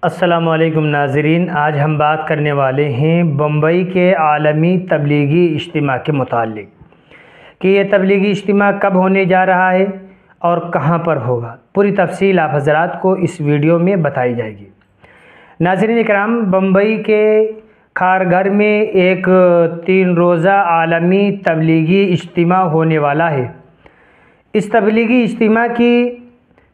السلام علیکم ناظرین، آج ہم بات کرنے والے ہیں بمبئی کے عالمی تبلیغی اجتماع کے متعلق کہ یہ تبلیغی اجتماع کب ہونے جا رہا ہے اور کہاں پر ہوگا۔ پوری تفصیل آپ حضرات کو اس ویڈیو میں بتائی جائے گی۔ ناظرین اکرام، بمبئی کے کھارگھر میں ایک 3 روزہ عالمی تبلیغی اجتماع ہونے والا ہے۔ اس تبلیغی اجتماع کی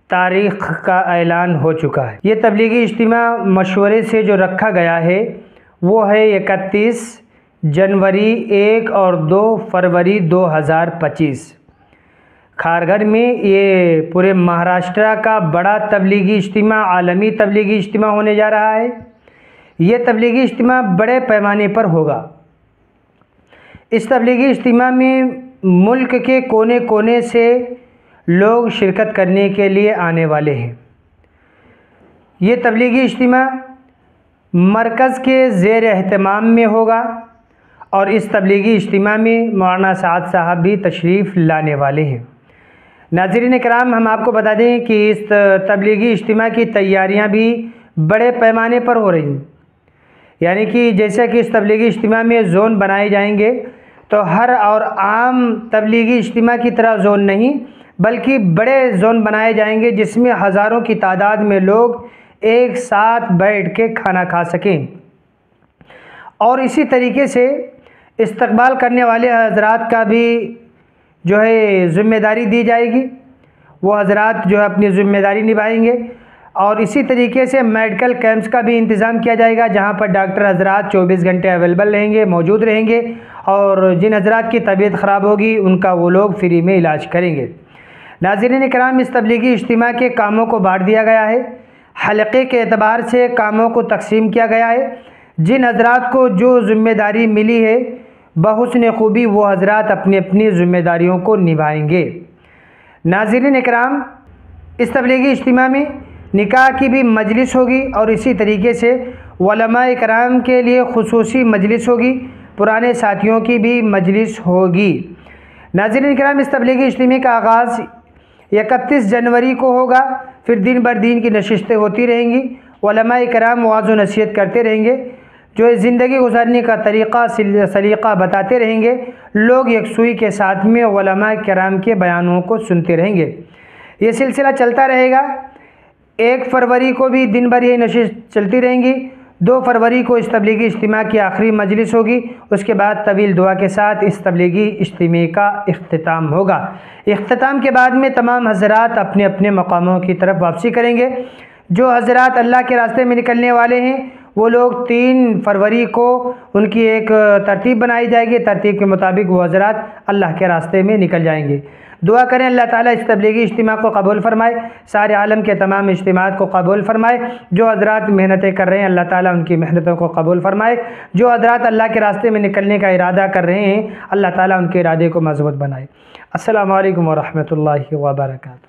تاریخ کا اعلان ہو چکا ہے۔ یہ تبلیغی اجتماع مشورے سے جو رکھا گیا ہے وہ ہے 31 جنوری 1 اور 2 فروری 2025۔ کھارگھر میں یہ پورے مہاراشٹرا کا بڑا تبلیغی اجتماع، عالمی تبلیغی اجتماع ہونے جا رہا ہے۔ یہ تبلیغی اجتماع بڑے پیمانے پر ہوگا۔ اس تبلیغی اجتماع میں ملک کے کونے کونے سے لوگ شرکت کرنے کے لیے آنے والے ہیں۔ یہ تبلیغی اجتماع مرکز کے زیر اہتمام میں ہوگا اور اس تبلیغی اجتماع میں مولانا سعد صاحب بھی تشریف لانے والے ہیں۔ ناظرین کرام، ہم آپ کو بتا دیں کہ اس تبلیغی اجتماع کی تیاریاں بھی بڑے پیمانے پر ہو رہی ہیں، یعنی کہ جیسا کہ اس تبلیغی اجتماع میں زون بنائے جائیں گے تو ہر اور عام تبلیغی اجتماع کی طرح زون نہیں بلکہ بڑے زون بنائے جائیں گے جس میں ہزاروں کی تعداد میں لوگ ایک ساتھ بیٹھ کے کھانا کھا سکیں، اور اسی طریقے سے استقبال کرنے والے حضرات کا بھی جو ہے ذمہ داری دی جائے گی۔ وہ حضرات جو ہے اپنی ذمہ داری نبھائیں گے، اور اسی طریقے سے میڈیکل کیمپس کا بھی انتظام کیا جائے گا جہاں پر ڈاکٹر حضرات 24 گھنٹے اویلیبل رہیں گے، موجود رہیں گے، اور جن حضرات کی طبیعت خراب ہوگی ان کا وہ لوگ فری میں علاج کریں گے۔ ناظرین اکرام، اس تبلیغی اجتماع کے کاموں کو بانٹ دیا گیا ہے، حلقے کے اعتبار سے کاموں کو تقسیم کیا گیا ہے۔ جن حضرات کو جو ذمہ داری ملی ہے بحسن خوبی وہ حضرات اپنی اپنی ذمہ داریوں کو نبھائیں گے۔ ناظرین اکرام، اس تبلیغی اجتماع میں نکاح کی بھی مجلس ہوگی، اور اسی طریقے سے علماء کرام کے لیے خصوصی مجلس ہوگی، پرانے ساتھیوں کی بھی مجلس ہوگی۔ ناظرین کرام، اس تبلیغی اجتماع کا آغاز 31 جنوری کو ہوگا، پھر دن بر دن کی نشستیں ہوتی رہیں گی، علماء کرام وعظ و نصیحت کرتے رہیں گے، جو زندگی گزارنے کا طریقہ سلیقہ بتاتے رہیں گے، لوگ یکسوئی کے ساتھ میں علماء کرام کے بیانوں کو سنتے رہیں گے۔ یہ سلسلہ چلتا رہے گا۔ 1 فروری کو بھی دن بھر یہ نشست چلتی رہیں گی۔ 2 فروری کو اس تبلیغی اجتماع کی آخری مجلس ہوگی، اس کے بعد طویل دعا کے ساتھ اس تبلیغی اجتماع کا اختتام ہوگا۔ اختتام کے بعد میں تمام حضرات اپنے اپنے مقاموں کی طرف واپسی کریں گے۔ جو حضرات اللہ کے راستے میں نکلنے والے ہیں وہ لوگ 3 فروری کو ان کی ایک ترتیب بنائی جائے گی، ترتیب کے مطابق وہ حضرات اللہ کے راستے میں نکل جائیں گے۔ دعا کریں اللہ تعالیٰ اس تبلیغی اجتماع کو قبول فرمائے، سارے عالم کے تمام اجتماعات کو قبول فرمائے۔ جو حضرات محنتیں کر رہے ہیں اللہ تعالیٰ ان کی محنتوں کو قبول فرمائے۔ جو حضرات اللہ کے راستے میں نکلنے کا ارادہ کر رہے ہیں اللہ تعالیٰ ان کے ارادے کو مضبوط بنائے۔ السلام علیکم ورحمۃ اللہ وبرکاتہ۔